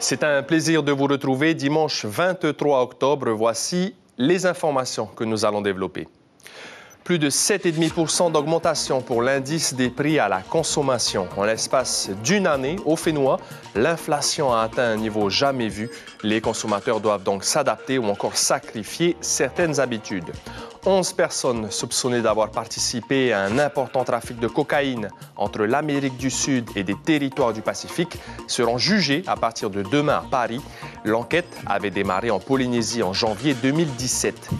C'est un plaisir de vous retrouver dimanche 23 octobre. Voici les informations que nous allons développer. Plus de 7,5% d'augmentation pour l'indice des prix à la consommation. En l'espace d'une année, au Fénois, l'inflation a atteint un niveau jamais vu. Les consommateurs doivent donc s'adapter ou encore sacrifier certaines habitudes. 11 personnes soupçonnées d'avoir participé à un important trafic de cocaïne entre l'Amérique du Sud et des territoires du Pacifique seront jugées à partir de demain à Paris. L'enquête avait démarré en Polynésie en janvier 2017.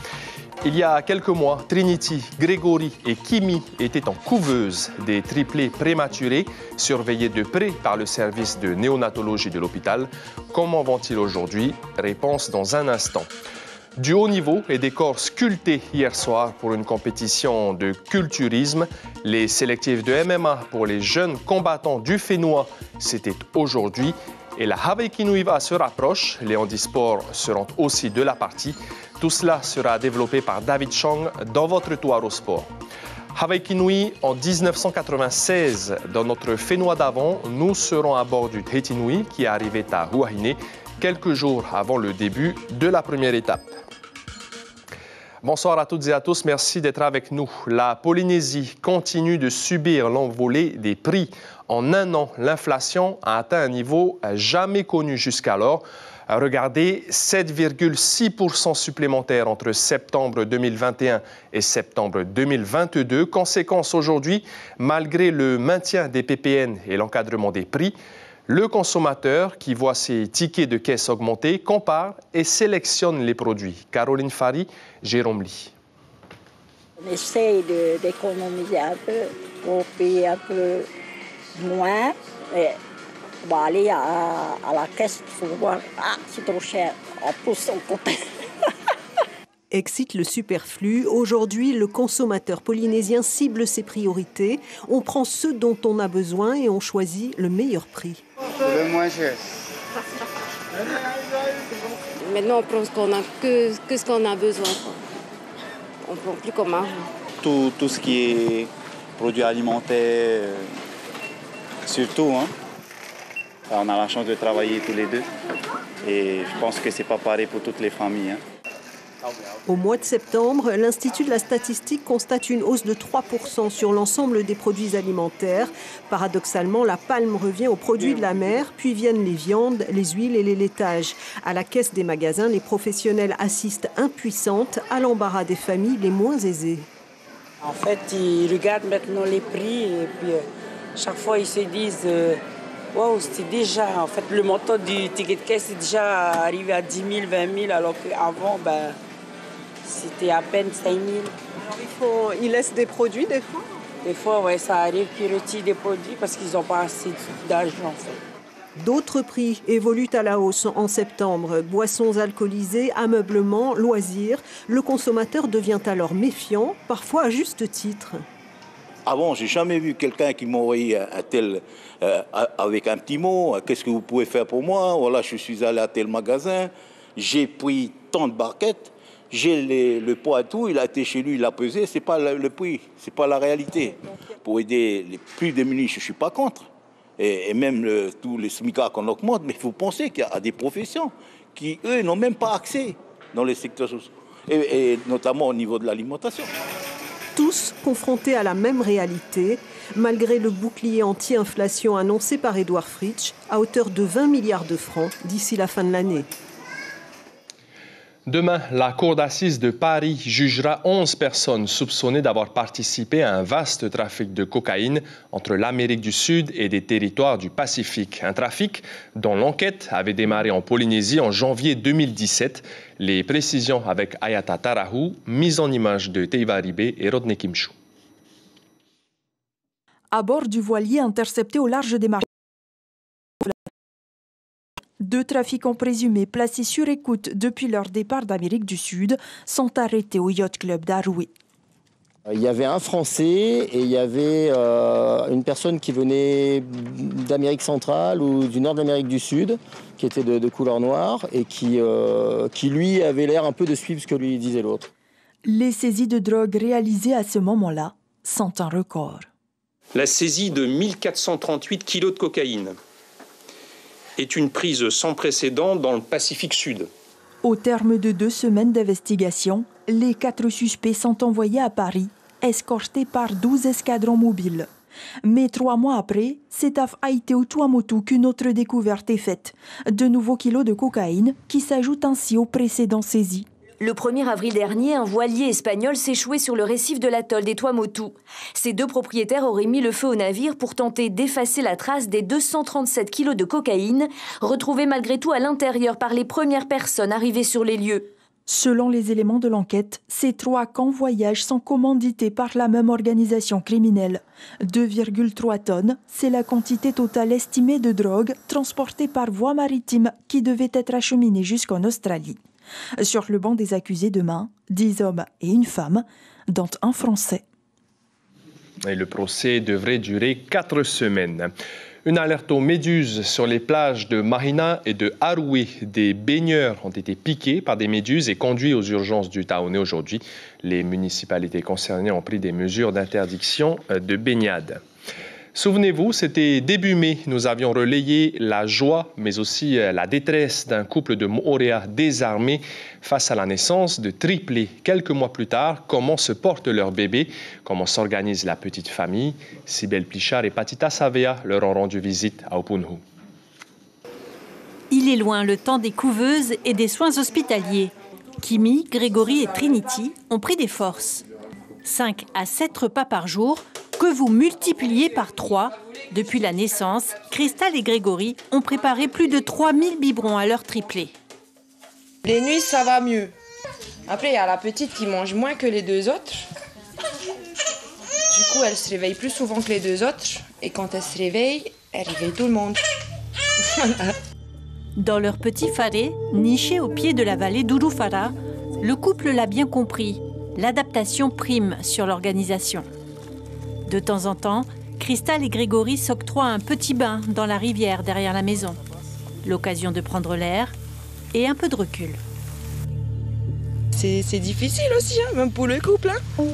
Il y a quelques mois, Trinity, Grégory et Kimi étaient en couveuse. Des triplés prématurés, surveillés de près par le service de néonatologie de l'hôpital. Comment vont-ils aujourd'hui? Réponse dans un instant. Du haut niveau et des corps sculptés hier soir pour une compétition de culturisme. Les sélectifs de MMA pour les jeunes combattants du Fénois, c'était aujourd'hui. Et la Havaikinuiva se rapproche. Les handisports seront aussi de la partie. Tout cela sera développé par David Chang dans votre tour au sport. Havaikinui en 1996. Dans notre Fénois d'avant, nous serons à bord du Hetinui qui arrivait à Huahine quelques jours avant le début de la première étape. Bonsoir à toutes et à tous, merci d'être avec nous. La Polynésie continue de subir l'envolée des prix. En un an, l'inflation a atteint un niveau jamais connu jusqu'alors. Regardez, 7,6% supplémentaires entre septembre 2021 et septembre 2022. Conséquence aujourd'hui, malgré le maintien des PPN et l'encadrement des prix, le consommateur qui voit ses tickets de caisse augmenter compare et sélectionne les produits. Caroline Fari, Jérôme Lee. On essaye d'économiser un peu pour payer un peu moins. Et on va aller à la caisse pour voir, c'est trop cher. En plus, on compte. Excite le superflu. Aujourd'hui, le consommateur polynésien cible ses priorités. On prend ce dont on a besoin et on choisit le meilleur prix. Le moins cher. Maintenant, on prend ce qu'on a besoin. On ne prend plus comme avant. Tout ce qui est produits alimentaires, surtout. On a la chance de travailler tous les deux. Et je pense que ce n'est pas pareil pour toutes les familles. Au mois de septembre, l'Institut de la statistique constate une hausse de 3% sur l'ensemble des produits alimentaires. Paradoxalement, la palme revient aux produits de la mer, puis viennent les viandes, les huiles et les laitages. À la caisse des magasins, les professionnels assistent impuissantes à l'embarras des familles les moins aisées. En fait, ils regardent maintenant les prix et puis chaque fois ils se disent wow, c'est déjà, en fait, le montant du ticket de caisse est déjà arrivé à 10 000, 20 000, alors qu'avant, c'était à peine 5 000. Alors ils laissent des produits des fois? Des fois, ouais, ça arrive qu'ils retirent des produits parce qu'ils n'ont pas assez d'argent, en fait. D'autres prix évoluent à la hausse en septembre. Boissons alcoolisées, ameublement, loisirs. Le consommateur devient alors méfiant, parfois à juste titre. Avant, j'ai jamais vu quelqu'un qui m'a envoyé un tel avec un petit mot. Qu'est-ce que vous pouvez faire pour moi? Voilà, je suis allé à tel magasin, j'ai pris tant de barquettes, j'ai le poids et tout. Il a été chez lui, il a pesé. C'est pas le prix, c'est pas la réalité. Pour aider les plus démunis, je suis pas contre. Et même tous les smicards qu'on augmente, mais il faut penser qu'il y a des professions qui, eux, n'ont même pas accès dans les secteurs sociaux, et notamment au niveau de l'alimentation. Tous confrontés à la même réalité, malgré le bouclier anti-inflation annoncé par Édouard Fritsch, à hauteur de 20 milliards de francs d'ici la fin de l'année. Demain, la Cour d'assises de Paris jugera 11 personnes soupçonnées d'avoir participé à un vaste trafic de cocaïne entre l'Amérique du Sud et des territoires du Pacifique. Un trafic dont l'enquête avait démarré en Polynésie en janvier 2017. Les précisions avec Ayata Tarahu, mise en image de Teiva Ribé et Rodney Kimchou. À bord du voilier intercepté au large des marchés, 2 trafiquants présumés placés sur écoute depuis leur départ d'Amérique du Sud sont arrêtés au Yacht Club d'Aroué. Il y avait un Français et il y avait une personne qui venait d'Amérique centrale ou du nord d'Amérique du Sud, qui était de couleur noire et qui lui avait l'air un peu de suivre ce que lui disait l'autre. Les saisies de drogue réalisées à ce moment-là sont un record. La saisie de 1438 kilos de cocaïne, est une prise sans précédent dans le Pacifique Sud. Au terme de 2 semaines d'investigation, les 4 suspects sont envoyés à Paris, escortés par 12 escadrons mobiles. Mais 3 mois après, c'est à Haïti Tuamotu qu'une autre découverte est faite. De nouveaux kilos de cocaïne qui s'ajoutent ainsi aux précédents saisis. Le 1er avril dernier, un voilier espagnol s'échouait sur le récif de l'atoll des Tuamotu. Ces 2 propriétaires auraient mis le feu au navire pour tenter d'effacer la trace des 237 kilos de cocaïne, retrouvés malgré tout à l'intérieur par les premières personnes arrivées sur les lieux. Selon les éléments de l'enquête, ces 3 convoyages sont commandités par la même organisation criminelle. 2,3 tonnes, c'est la quantité totale estimée de drogue transportée par voie maritime qui devait être acheminée jusqu'en Australie. Sur le banc des accusés demain, 10 hommes et une femme, dont un Français. Et le procès devrait durer 4 semaines. Une alerte aux méduses sur les plages de Marina et de Aroué. Des baigneurs ont été piqués par des méduses et conduits aux urgences du Taoné aujourd'hui. Les municipalités concernées ont pris des mesures d'interdiction de baignade. Souvenez-vous, c'était début mai, nous avions relayé la joie, mais aussi la détresse d'un couple de Mooréas désarmés face à la naissance de triplés. Quelques mois plus tard, comment se porte leur bébé, comment s'organise la petite famille. Cybèle Plichard et Patita Savea leur ont rendu visite à Opunhu. Il est loin le temps des couveuses et des soins hospitaliers. Kimi, Grégory et Trinity ont pris des forces. 5 à 7 repas par jour, que vous multipliez par 3. Depuis la naissance, Cristal et Grégory ont préparé plus de 3000 biberons à leur triplé. Les nuits, ça va mieux. Après, il y a la petite qui mange moins que les 2 autres. Du coup, elle se réveille plus souvent que les 2 autres. Et quand elle se réveille, elle réveille tout le monde. Dans leur petit faré, niché au pied de la vallée d'Urufara, le couple l'a bien compris. L'adaptation prime sur l'organisation. De temps en temps, Cristal et Grégory s'octroient un petit bain dans la rivière derrière la maison. L'occasion de prendre l'air et un peu de recul. C'est difficile aussi, hein, même pour le couple. Hein.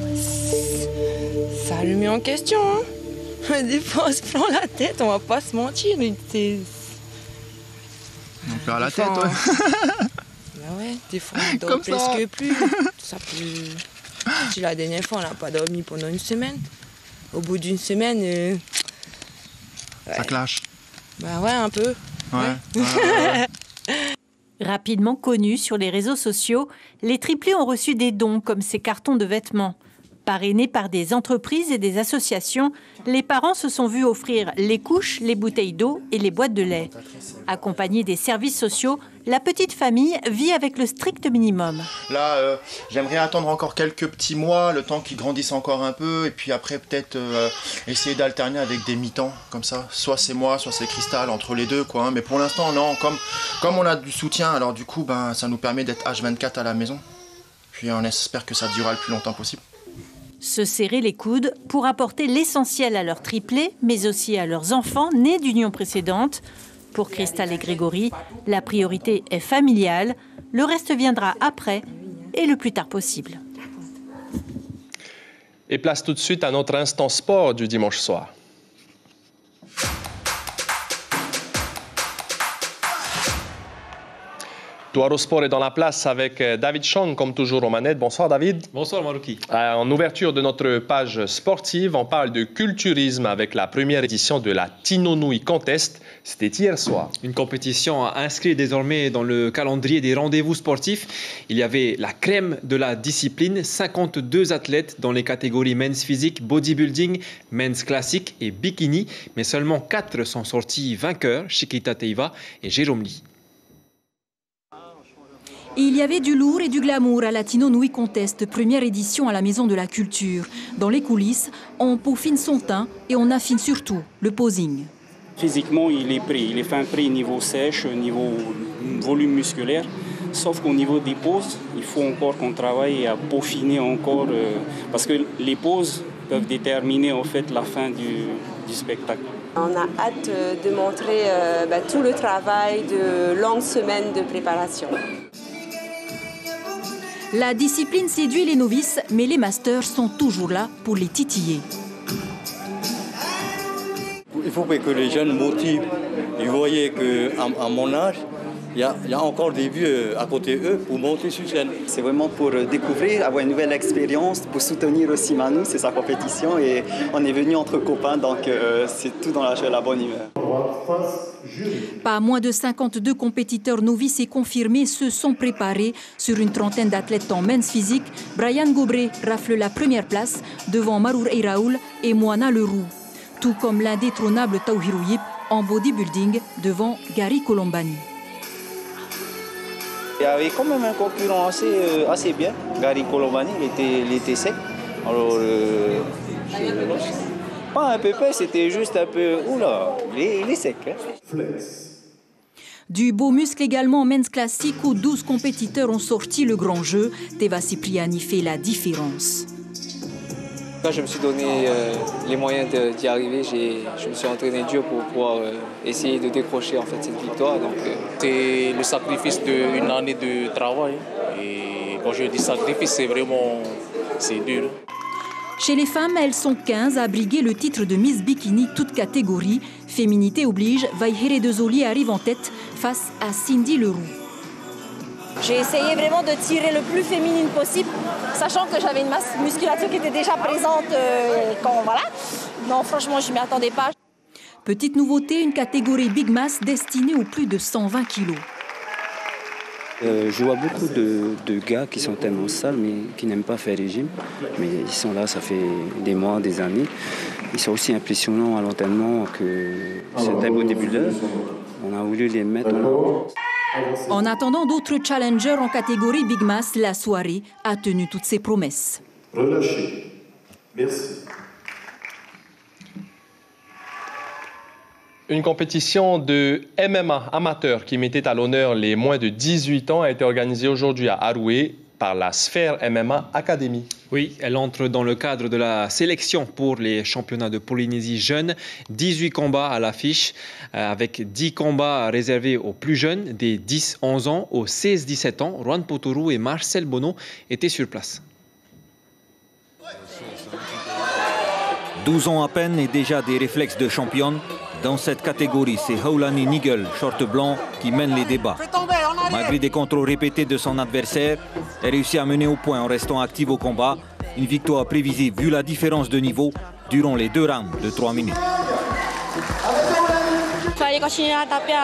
Ça le met en question. Hein. Des fois, on se prend la tête, on va pas se mentir. On perd la tête, ouais. Bah ouais, des fois, on dort presque plus. Ça peut... La dernière fois, on n'a pas dormi pendant une semaine. Au bout d'une semaine... ouais. Ça clash. Bah ouais, un peu. Ouais. Rapidement connus sur les réseaux sociaux, les triplés ont reçu des dons comme ces cartons de vêtements. Parrainés par des entreprises et des associations, les parents se sont vus offrir les couches, les bouteilles d'eau et les boîtes de lait. Accompagnés des services sociaux, la petite famille vit avec le strict minimum. Là, j'aimerais attendre encore quelques petits mois, le temps qu'ils grandissent encore un peu, et puis après peut-être essayer d'alterner avec des mi-temps, comme ça. Soit c'est moi, soit c'est Cristal, entre les deux, quoi. Hein. Mais pour l'instant, non, comme on a du soutien, alors du coup, ça nous permet d'être H24 à la maison. Puis on espère que ça durera le plus longtemps possible. Se serrer les coudes pour apporter l'essentiel à leurs triplés, mais aussi à leurs enfants nés d'union précédente. Pour Cristal et Grégory, la priorité est familiale. Le reste viendra après et le plus tard possible. Et place tout de suite à notre instant sport du dimanche soir. Touaro Sport est dans la place avec David Chong, comme toujours aux manettes. Bonsoir David. Bonsoir Marouki. En ouverture de notre page sportive, on parle de culturisme avec la première édition de la Tinonui Contest. C'était hier soir. Une compétition inscrite désormais dans le calendrier des rendez-vous sportifs. Il y avait la crème de la discipline, 52 athlètes dans les catégories men's physique, bodybuilding, men's classique et bikini. Mais seulement 4 sont sortis vainqueurs, Chiquita Teiva et Jérôme Lee. Il y avait du lourd et du glamour à la Tinonui Contest, première édition à la Maison de la Culture. Dans les coulisses, on peaufine son teint et on affine surtout le posing. Physiquement, il est pris. Il est fin prix niveau sèche, niveau volume musculaire. Sauf qu'au niveau des poses, il faut encore qu'on travaille à peaufiner encore. Parce que les poses peuvent déterminer en fait la fin du spectacle. On a hâte de montrer tout le travail de longues semaines de préparation. La discipline séduit les novices, mais les masters sont toujours là pour les titiller. Il faut que les jeunes motivent Ils voyaient qu'à mon âge, il y a encore des vieux à côté d'eux pour monter sur scène. C'est vraiment pour découvrir, avoir une nouvelle expérience, pour soutenir aussi Manu, c'est sa compétition. Et on est venu entre copains, donc c'est tout dans la bonne humeur. Pas moins de 52 compétiteurs novices et confirmés se sont préparés. Sur une trentaine d'athlètes en men's physique, Brian Gobré rafle la première place devant Marour Eiraoul et Moana Leroux. Tout comme l'indétrônable Tauhirou Yip en bodybuilding devant Gary Colombani. Il y avait quand même un concurrent assez bien. Gary Colombani, il était sec. Alors, pas un peu peur, c'était juste un peu... Oula, il est sec. Hein. Du beau muscle également en men's classique où 12 compétiteurs ont sorti le grand jeu. Teva Cipriani fait la différence. Quand je me suis donné les moyens d'y arriver, je me suis entraîné dur pour pouvoir essayer de décrocher en fait, cette victoire. C'est le sacrifice d'une année de travail. Et quand je dis sacrifice, c'est dur. Chez les femmes, elles sont 15 à briguer le titre de Miss Bikini, toute catégorie. Féminité oblige, Vaïhere de Zoli arrive en tête face à Cindy Leroux. J'ai essayé vraiment de tirer le plus féminine possible, sachant que j'avais une masse musculature qui était déjà présente. Voilà. Non, franchement, je ne m'y attendais pas. Petite nouveauté, une catégorie Big Mass destinée aux plus de 120 kilos. Je vois beaucoup de gars qui sont tellement sales, mais qui n'aiment pas faire régime. Mais ils sont là, ça fait des mois, des années. Ils sont aussi impressionnants à l'entraînement que certains bodybuilders. On a voulu les mettre en avant. En attendant d'autres challengers en catégorie Big Mass, la soirée a tenu toutes ses promesses. Relâchez. Merci. Une compétition de MMA amateur qui mettait à l'honneur les moins de 18 ans a été organisée aujourd'hui à Aroué par la Sphère MMA Academy. Oui, elle entre dans le cadre de la sélection pour les championnats de Polynésie jeunes. 18 combats à l'affiche, avec 10 combats réservés aux plus jeunes, des 10-11 ans aux 16-17 ans. Juan Potoru et Marcel Bono étaient sur place. 12 ans à peine et déjà des réflexes de championne. Dans cette catégorie, c'est Haulani Nigel, short blanc, qui mène les débats. Malgré des contrôles répétés de son adversaire, elle réussit à mener au point en restant active au combat. Une victoire prévisible vu la différence de niveau durant les 2 rounds de 3 minutes. Il fallait continuer à taper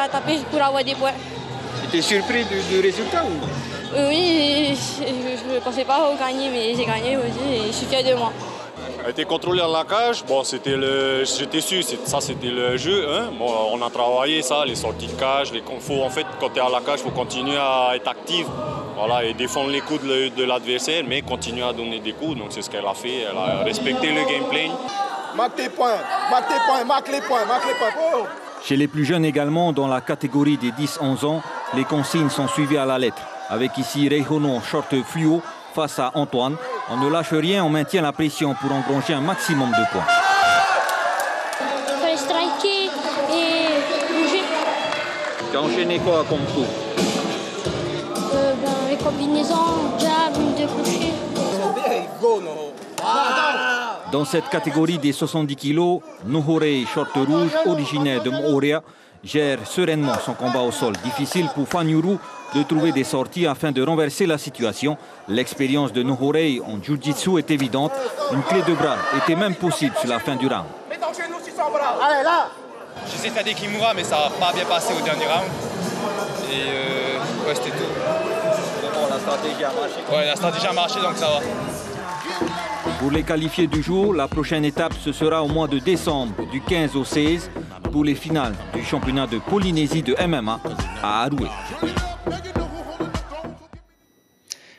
pour avoir des points. Tu étais surpris du résultat ou? Oui, je ne pensais pas gagner, mais j'ai gagné aussi et je suis fier de moi. A été contrôlé dans la cage, bon, j'étais sûr, ça c'était le jeu. Hein. Bon, on a travaillé ça, les sorties de cage, en fait, quand tu es à la cage, il faut continuer à être actif, voilà, et défendre les coups de l'adversaire, mais continuer à donner des coups. Donc c'est ce qu'elle a fait, elle a respecté le gameplay. Marque tes points, marque les points. Oh. Chez les plus jeunes également, dans la catégorie des 10-11 ans, les consignes sont suivies à la lettre. Avec ici Reihono en short fluo face à Antoine. On ne lâche rien, on maintient la pression pour engranger un maximum de points. Il fallait striker et bouger. Tu as enchaîné quoi comme coup? Les combinaisons, jab, une de crochet. Dans cette catégorie des 70 kilos, Nohorei, short rouge, originaire de Moorea, gère sereinement son combat au sol. Difficile pour Fanyuru de trouver des sorties afin de renverser la situation. L'expérience de Nohorei en jiu-jitsu est évidente. Une clé de bras était même possible sur la fin du round. Allez, là. J'essaie de faire des Kimura, mais ça n'a pas bien passé au dernier round. Et ouais, c'était tout. Bon, la stratégie a marché. Ouais, la stratégie a marché, donc ça va. Pour les qualifiés du jour, la prochaine étape, ce sera au mois de décembre, du 15 au 16, pour les finales du championnat de Polynésie de MMA à Aroué.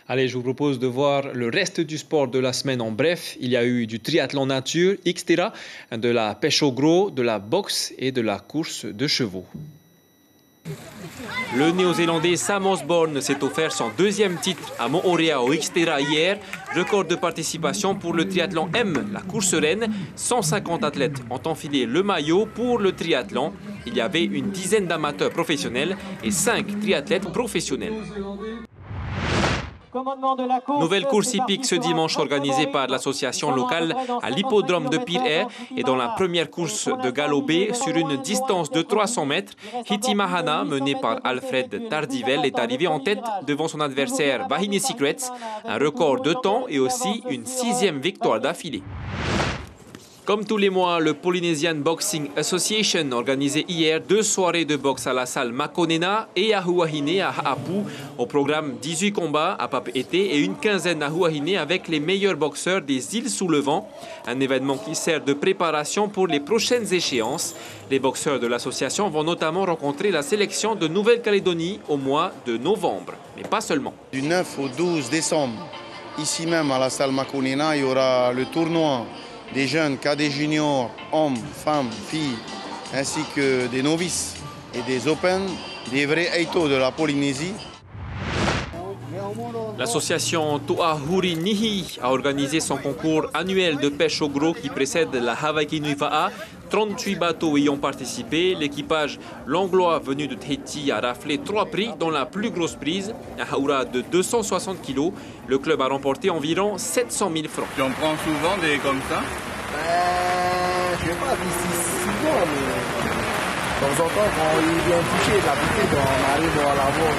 Allez, je vous propose de voir le reste du sport de la semaine en bref. Il y a eu du triathlon nature, Xterra, de la pêche au gros, de la boxe et de la course de chevaux. Le Néo-Zélandais Sam Osborne s'est offert son 2e titre à Moorea au Xterra hier. Record de participation pour le triathlon M, la course reine. 150 athlètes ont enfilé le maillot pour le triathlon. Il y avait une dizaine d'amateurs professionnels et 5 triathlètes professionnels. Nouvelle course hippique ce dimanche organisée par l'association locale à l'hippodrome de Pire et dans la première course de galopé sur une distance de 300 mètres, Hitimahana, mené par Alfred Tardivel, est arrivé en tête devant son adversaire Vahini Secrets, un record de temps et aussi une 6e victoire d'affilée. Comme tous les mois, le Polynesian Boxing Association organisait hier 2 soirées de boxe à la salle Makonena et à Huahine à Ha'apu. Au programme 18 combats à Papeete et une quinzaine à Huahine avec les meilleurs boxeurs des îles sous le vent. Un événement qui sert de préparation pour les prochaines échéances. Les boxeurs de l'association vont notamment rencontrer la sélection de Nouvelle-Calédonie au mois de novembre, mais pas seulement. Du 9 au 12 décembre, ici même à la salle Makonena, il y aura le tournoi des jeunes cadets juniors, hommes, femmes, filles, ainsi que des novices et des Open, des vrais Eito de la Polynésie. L'association To'ahuri Nihi a organisé son concours annuel de pêche au gros qui précède la Hawaii-Nui-Va'a. 38 bateaux y ont participé. L'équipage Langlois venu de Tahiti a raflé 3 prix, dont la plus grosse prise, un haura de 260 kg. Le club a remporté environ 700 000 francs. Tu en prends souvent des comme ça? Je ne sais pas d'ici souvent, mais de temps en temps, quand il vient toucher, d'habitude, on arrive à l'avoir.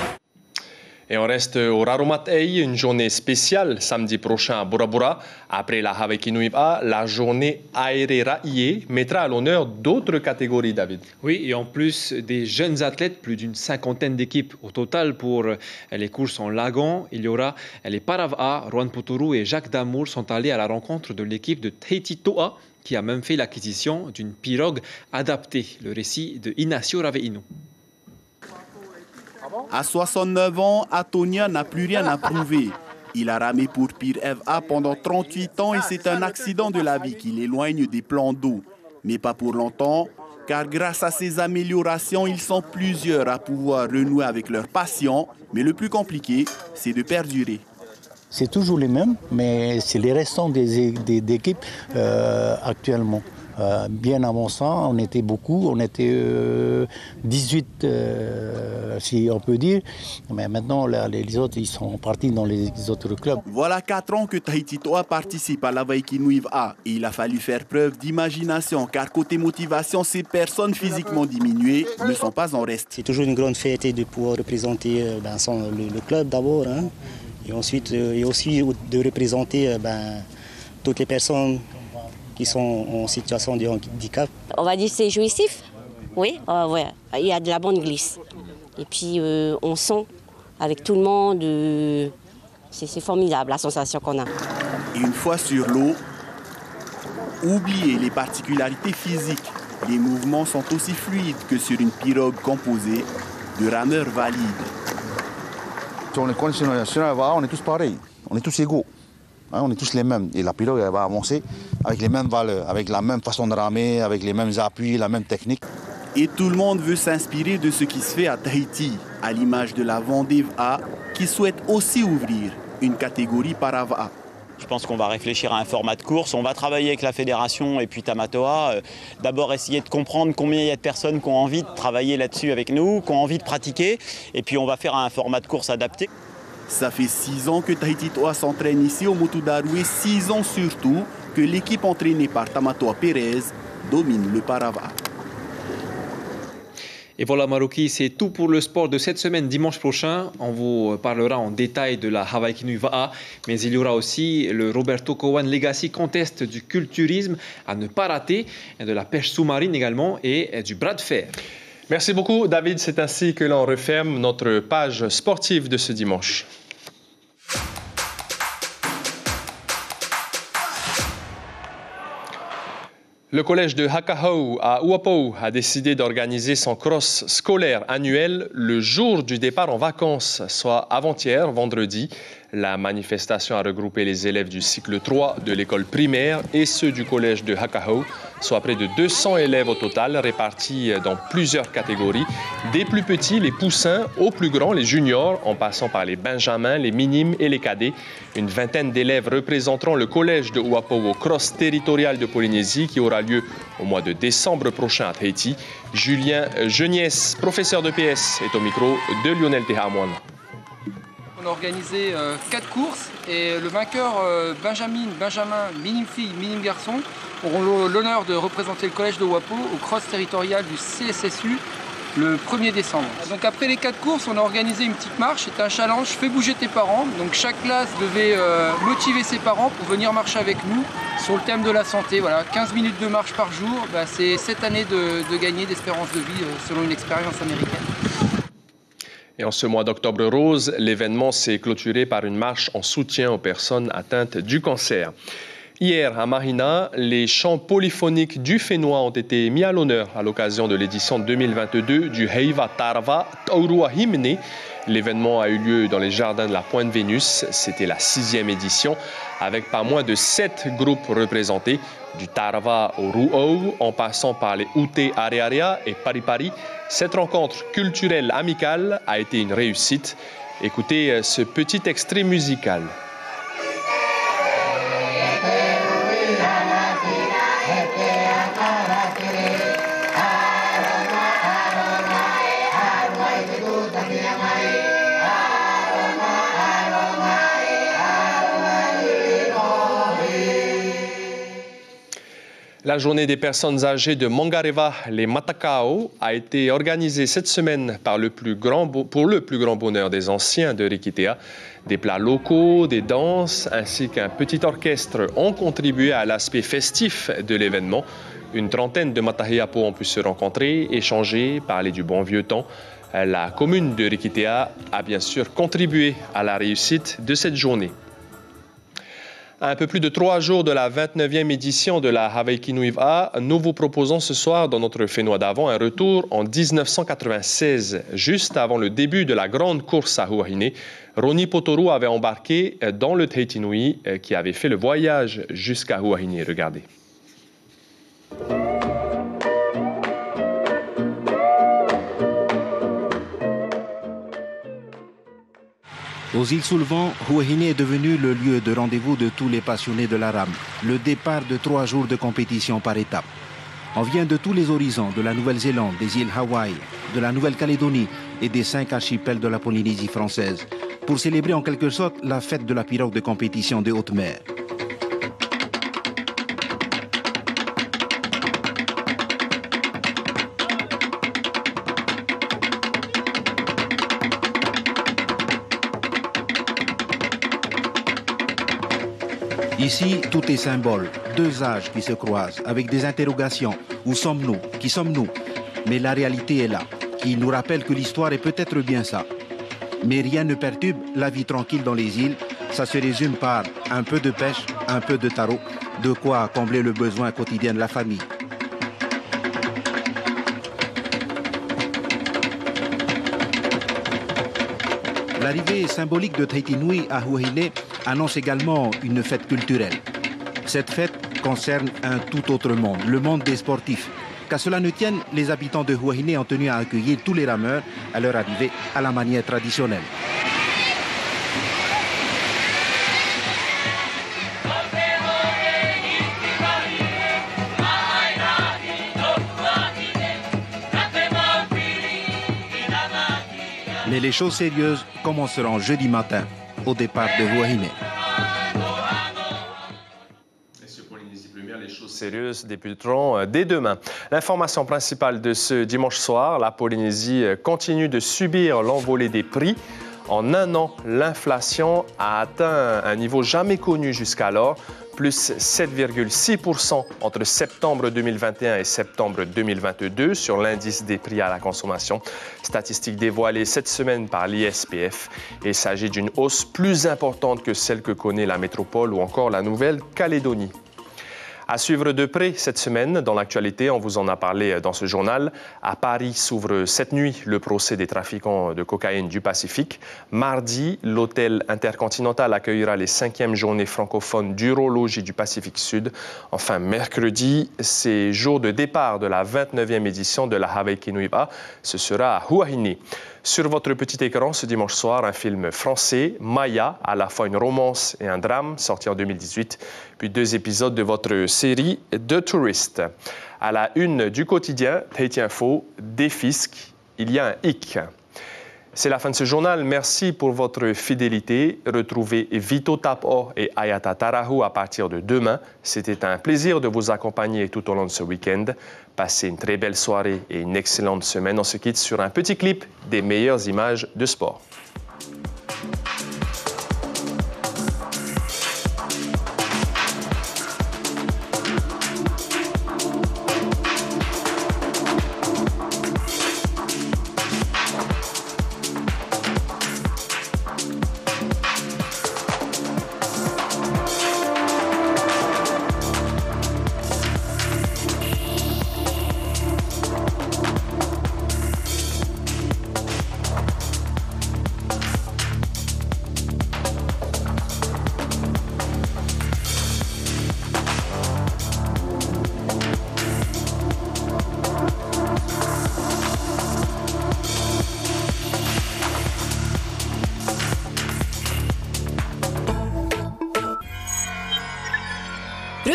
Et on reste au Raromatei, une journée spéciale samedi prochain à Bora Bora. Après la Hawaii-Nui-Va'a, la journée Aere-Ra'iye mettra à l'honneur d'autres catégories, David. Oui, et en plus des jeunes athlètes, plus d'une 50aine d'équipes au total pour les courses en lagon. Il y aura les Parav'a, Rohan Puturu et Jacques Damour sont allés à la rencontre de l'équipe de Tahiti To'a, qui a même fait l'acquisition d'une pirogue adaptée. Le récit de Inacio Raveinu. À 69 ans, Atonia n'a plus rien à prouver. Il a ramé pour Pire FA pendant 38 ans et c'est un accident de la vie qui l'éloigne des plans d'eau. Mais pas pour longtemps, car grâce à ces améliorations, ils sont plusieurs à pouvoir renouer avec leur passion. Mais le plus compliqué, c'est de perdurer. C'est toujours les mêmes, mais c'est les restants des équipes actuellement. Bien avant ça, on était beaucoup, on était 18 si on peut dire, mais maintenant les autres ils sont partis dans les autres clubs. Voilà 4 ans que Tahiti To'a participe à la Hawaii-Nui-Va'a et il a fallu faire preuve d'imagination car côté motivation, ces personnes physiquement diminuées ne sont pas en reste. C'est toujours une grande fierté de pouvoir représenter le club d'abord, hein, et ensuite et aussi de représenter toutes les personnes qui sont en situation de handicap. On va dire que c'est jouissif, oui, ouais. Il y a de la bonne glisse. Et puis on sent avec tout le monde, c'est formidable la sensation qu'on a. Et une fois sur l'eau, oubliez les particularités physiques. Les mouvements sont aussi fluides que sur une pirogue composée de rameurs valides. Sur les conditions on est tous pareils, on est tous égaux. On est tous les mêmes et la pirogue elle va avancer avec les mêmes valeurs, avec la même façon de ramer, avec les mêmes appuis, la même technique. Et tout le monde veut s'inspirer de ce qui se fait à Tahiti, à l'image de la Vendée A, qui souhaite aussi ouvrir une catégorie Parav'a. Je pense qu'on va réfléchir à un format de course. On va travailler avec la fédération et puis Tamatoa. D'abord essayer de comprendre combien il y a de personnes qui ont envie de travailler là-dessus avec nous, qui ont envie de pratiquer. Et puis on va faire un format de course adapté. Ça fait 6 ans que Tahiti To'a s'entraîne ici au Motudaru et 6 ans surtout que l'équipe entraînée par Tamatoa Pérez domine le Parav'a. Et voilà Maroki, c'est tout pour le sport de cette semaine. Dimanche prochain, on vous parlera en détail de la Hawaii-Nui-Va'a, mais il y aura aussi le Roberto Cowan Legacy Contest du culturisme à ne pas rater, de la pêche sous-marine également et du bras de fer. Merci beaucoup David, c'est ainsi que l'on referme notre page sportive de ce dimanche. Le collège de Hakahau à Uapau a décidé d'organiser son cross scolaire annuel le jour du départ en vacances, soit avant-hier, vendredi. La manifestation a regroupé les élèves du cycle 3 de l'école primaire et ceux du collège de Hakahau, soit près de 200 élèves au total, répartis dans plusieurs catégories, des plus petits, les poussins, aux plus grands, les juniors, en passant par les benjamins, les minimes et les cadets. Une vingtaine d'élèves représenteront le collège de Uapau au cross territorial de Polynésie qui aura lieu au mois de décembre prochain à Tahiti. Julien Geniès, professeur de PS, est au micro de Lionel Tehamouane. a organisé 4 courses et le vainqueur Benjamin, minime fille, minime garçon, auront l'honneur de représenter le collège de Wapo au cross territorial du CSSU le 1er décembre. Donc après les 4 courses, on a organisé une petite marche, c'était un challenge, fais bouger tes parents. Donc chaque classe devait motiver ses parents pour venir marcher avec nous sur le thème de la santé. Voilà, 15 minutes de marche par jour, c'est 7 années de gagner d'espérance de vie selon une expérience américaine. Et en ce mois d'octobre rose, l'événement s'est clôturé par une marche en soutien aux personnes atteintes du cancer. Hier, à Marina, les chants polyphoniques du Fénois ont été mis à l'honneur à l'occasion de l'édition 2022 du Heiva Tarva Taurua Himne. L'événement a eu lieu dans les jardins de la Pointe Vénus. C'était la 6e édition, avec pas moins de 7 groupes représentés, du Tarva au Ru'ou, en passant par les Ute Arearea et Paripari. Cette rencontre culturelle amicale a été une réussite. Écoutez ce petit extrait musical. La journée des personnes âgées de Mangareva, les Matakao, a été organisée cette semaine pour le plus grand bonheur des anciens de Rikitea. Des plats locaux, des danses ainsi qu'un petit orchestre ont contribué à l'aspect festif de l'événement. Une trentaine de Matahiapo ont pu se rencontrer, échanger, parler du bon vieux temps. La commune de Rikitea a bien sûr contribué à la réussite de cette journée. À un peu plus de 3 jours de la 29e édition de la Havaikinuiva, nous vous proposons ce soir dans notre Fénois d'avant un retour en 1996, juste avant le début de la grande course à Huahine. Roni Potoru avait embarqué dans le Teitinui qui avait fait le voyage jusqu'à Huahine. Regardez. Aux îles sous le vent, Huahine est devenu le lieu de rendez-vous de tous les passionnés de la rame. Le départ de 3 jours de compétition par étapes. On vient de tous les horizons, de la Nouvelle-Zélande, des îles Hawaï, de la Nouvelle-Calédonie et des 5 archipels de la Polynésie française, pour célébrer en quelque sorte la fête de la pirogue de compétition de haute mer. Ici, tout est symbole, 2 âges qui se croisent, avec des interrogations. Où sommes-nous? Qui sommes-nous? Mais la réalité est là, qui nous rappelle que l'histoire est peut-être bien ça. Mais rien ne perturbe la vie tranquille dans les îles. Ça se résume par un peu de pêche, un peu de tarot, de quoi combler le besoin quotidien de la famille. L'arrivée symbolique de Teitinui à Huahine annonce également une fête culturelle. Cette fête concerne un tout autre monde, le monde des sportifs. Qu'à cela ne tienne, les habitants de Huahine ont tenu à accueillir tous les rameurs à leur arrivée à la manière traditionnelle. Mais les choses sérieuses commenceront jeudi matin, au départ de Huahine. Les choses sérieuses débuteront dès demain. L'information principale de ce dimanche soir, la Polynésie continue de subir l'envolée des prix. En un an, l'inflation a atteint un niveau jamais connu jusqu'alors, plus 7,6% entre septembre 2021 et septembre 2022 sur l'indice des prix à la consommation. Statistique dévoilée cette semaine par l'ISPF. Il s'agit d'une hausse plus importante que celle que connaît la métropole ou encore la Nouvelle-Calédonie. À suivre de près cette semaine, dans l'actualité, on vous en a parlé dans ce journal. À Paris s'ouvre cette nuit le procès des trafiquants de cocaïne du Pacifique. Mardi, l'hôtel Intercontinental accueillera les 5e journées francophones d'urologie du Pacifique Sud. Enfin, mercredi, c'est jour de départ de la 29e édition de la Havaikinuiva. Ce sera à Huahine. Sur votre petit écran, ce dimanche soir, un film français, Maya, à la fois une romance et un drame, sorti en 2018, puis 2 épisodes de votre série The Tourist. À la une du quotidien, Tahiti Info, des fiscs, il y a un hic. C'est la fin de ce journal. Merci pour votre fidélité. Retrouvez Vito Tapo et Ayata Tarahu à partir de demain. C'était un plaisir de vous accompagner tout au long de ce week-end. Passez une très belle soirée et une excellente semaine. On se quitte sur un petit clip des meilleures images de sport.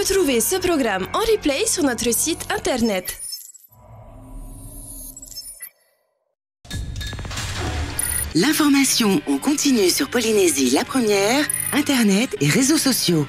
Retrouvez ce programme en replay sur notre site internet. L'information en continu sur Polynésie la première, internet et réseaux sociaux.